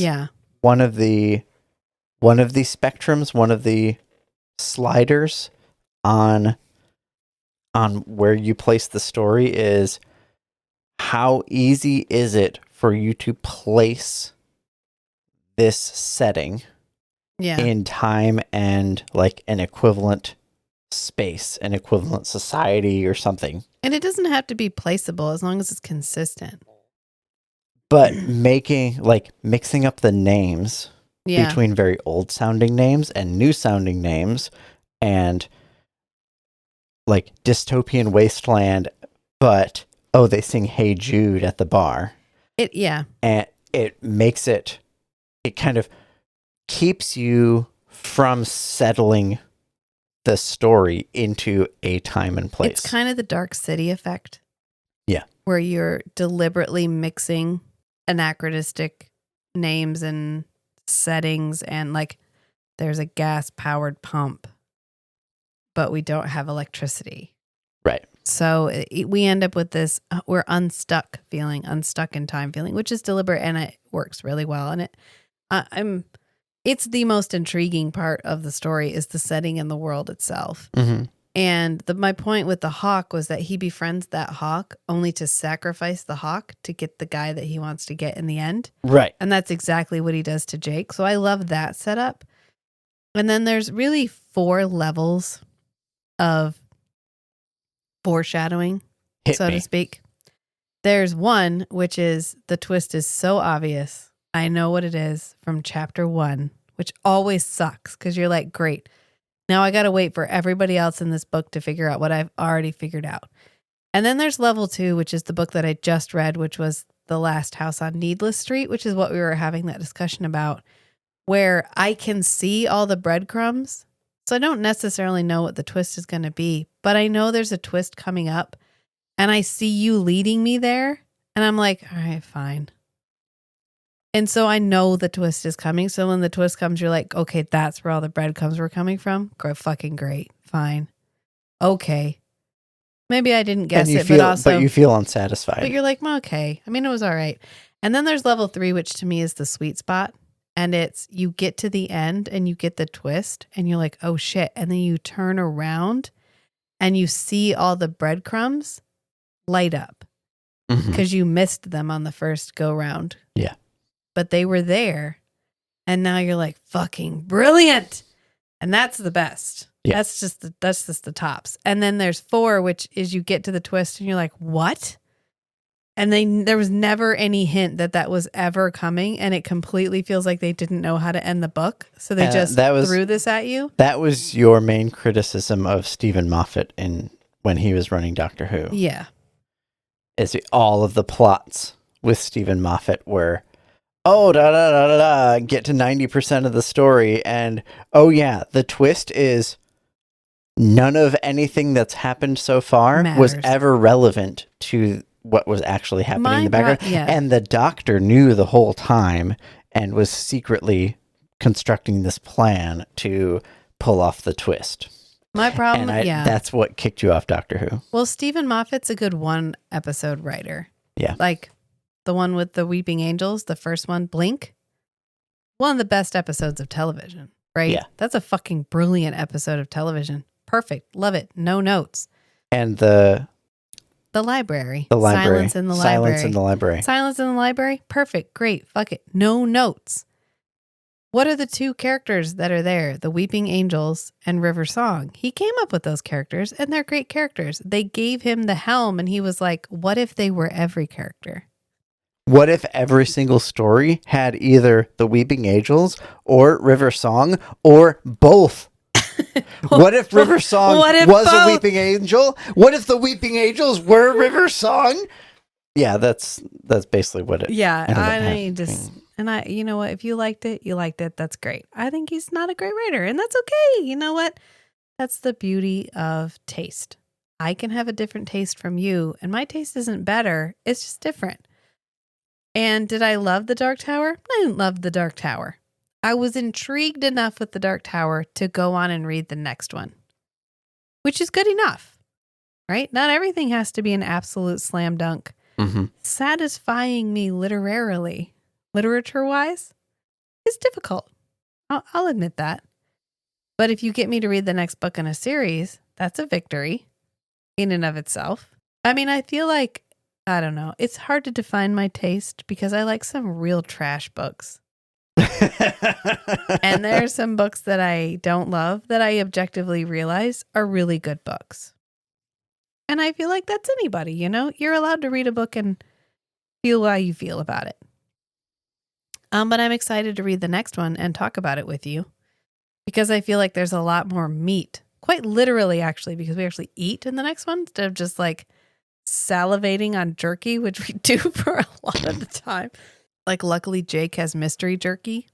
one of the spectrums, one of the sliders on where you place the story is how easy is it for you to place this setting in time and like an equivalent space, an equivalent society or something. And it doesn't have to be placeable as long as it's consistent. But mixing up the names between very old sounding names and new sounding names and like dystopian wasteland, but they sing Hey Jude at the bar. And it makes it kind of keeps you from settling the story into a time and place. It's kind of the Dark City effect. Yeah. Where you're deliberately mixing anachronistic names and settings, and like there's a gas-powered pump, but we don't have electricity. Right. So we end up with this, we're unstuck in time feeling, which is deliberate, and it works really well. And it's the most intriguing part of the story is the setting and the world itself. Mm-hmm. And my point with the hawk was that he befriends that hawk only to sacrifice the hawk to get the guy that he wants to get in the end. Right. And that's exactly what he does to Jake. So I love that setup. And then there's really 4 levels of foreshadowing, to speak. There's one, which is the twist is so obvious I know what it is from chapter 1, which always sucks because you're like, great. Now I got to wait for everybody else in this book to figure out what I've already figured out. And then there's level 2, which is the book that I just read, which was The Last House on Needless Street, which is what we were having that discussion about, where I can see all the breadcrumbs. So I don't necessarily know what the twist is going to be, but I know there's a twist coming up and I see you leading me there. And I'm like, all right, fine. And so I know the twist is coming. So when the twist comes, you're like, okay, that's where all the breadcrumbs were coming from. Fucking great. Fine. Okay. Maybe I didn't guess it, but you feel unsatisfied. But you're like, well, okay. I mean, it was all right. And then there's level 3, which to me is the sweet spot. And it's you get to the end and you get the twist and you're like, oh shit. And then you turn around and you see all the breadcrumbs light up because you missed them on the first go round. Yeah. But they were there. And now you're like, fucking brilliant. And that's the best. Yeah. That's just the tops. And then there's 4, which is you get to the twist and you're like, what? And there was never any hint that was ever coming. And it completely feels like they didn't know how to end the book. So they just threw this at you. That was your main criticism of Stephen Moffat when he was running Doctor Who. Yeah. Is all of the plots with Stephen Moffat were, oh, get to 90% of the story. And, oh, yeah, the twist is none of anything that's happened so far was ever relevant to what was actually happening in the background. Yeah. And the Doctor knew the whole time and was secretly constructing this plan to pull off the twist. My problem, that's what kicked you off Doctor Who. Well, Stephen Moffat's a good 1-episode writer. Yeah. Like the one with the Weeping Angels, the first one, Blink. One of the best episodes of television, right? Yeah. That's a fucking brilliant episode of television. Perfect. Love it. No notes. And the library. The library. Silence in the library. Silence in the library. Silence in the library. Perfect. Great. Fuck it. No notes. What are the 2 characters that are there? The Weeping Angels and River Song. He came up with those characters and they're great characters. They gave him the helm and he was like, what if they were every character? What if every single story had either the Weeping Angels or River Song or both? What if River Song was both? A Weeping Angel? What if the Weeping Angels were River Song? Yeah, that's basically what it. Yeah, you know what? If you liked it, you liked it. That's great. I think he's not a great writer, and that's okay. You know what? That's the beauty of taste. I can have a different taste from you, and my taste isn't better. It's just different. And did I love The Dark Tower? I didn't love The Dark Tower. I was intrigued enough with The Dark Tower to go on and read the next one, which is good enough, right? Not everything has to be an absolute slam dunk. Satisfying me literature-wise, is difficult. I'll admit that. But if you get me to read the next book in a series, that's a victory in and of itself. I mean, I feel like, I don't know, it's hard to define my taste because I like some real trash books. And there are some books that I don't love that I objectively realize are really good books. And I feel like that's anybody, you know? You're allowed to read a book and feel how you feel about it. But I'm excited to read the next one and talk about it with you because I feel like there's a lot more meat, quite literally actually, because we actually eat in the next one instead of just like salivating on jerky, which we do for a lot of the time. Like luckily Jake has mystery jerky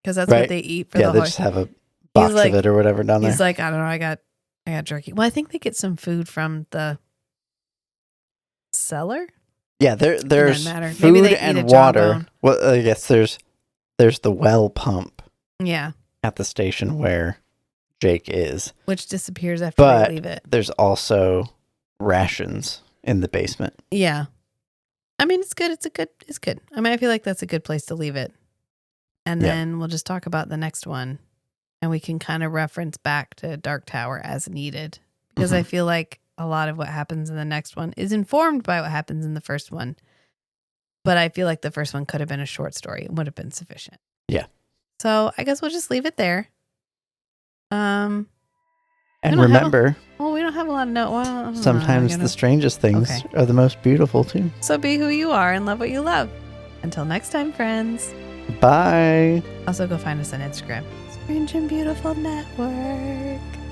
because that's what they eat for the they just have a box of it or whatever down there. He's like, I don't know, I got jerky. Well, I think they get some food from the cellar. Yeah, there's food and water. Well, I guess there's the well pump. Yeah. At the station where Jake is, which disappears after they leave it. There's also rations in the basement. Yeah. I mean, it's good. It's good. I mean, I feel like that's a good place to leave it. And then we'll just talk about the next one and we can kind of reference back to Dark Tower as needed because I feel like a lot of what happens in the next one is informed by what happens in the first one. But I feel like the first one could have been a short story. It would have been sufficient. Yeah. So I guess we'll just leave it there. And remember, we don't have a lot of notes. Sometimes the strangest things are the most beautiful too. So be who you are and love what you love. Until next time, friends. Bye. Also, go find us on Instagram. Strange and Beautiful Network.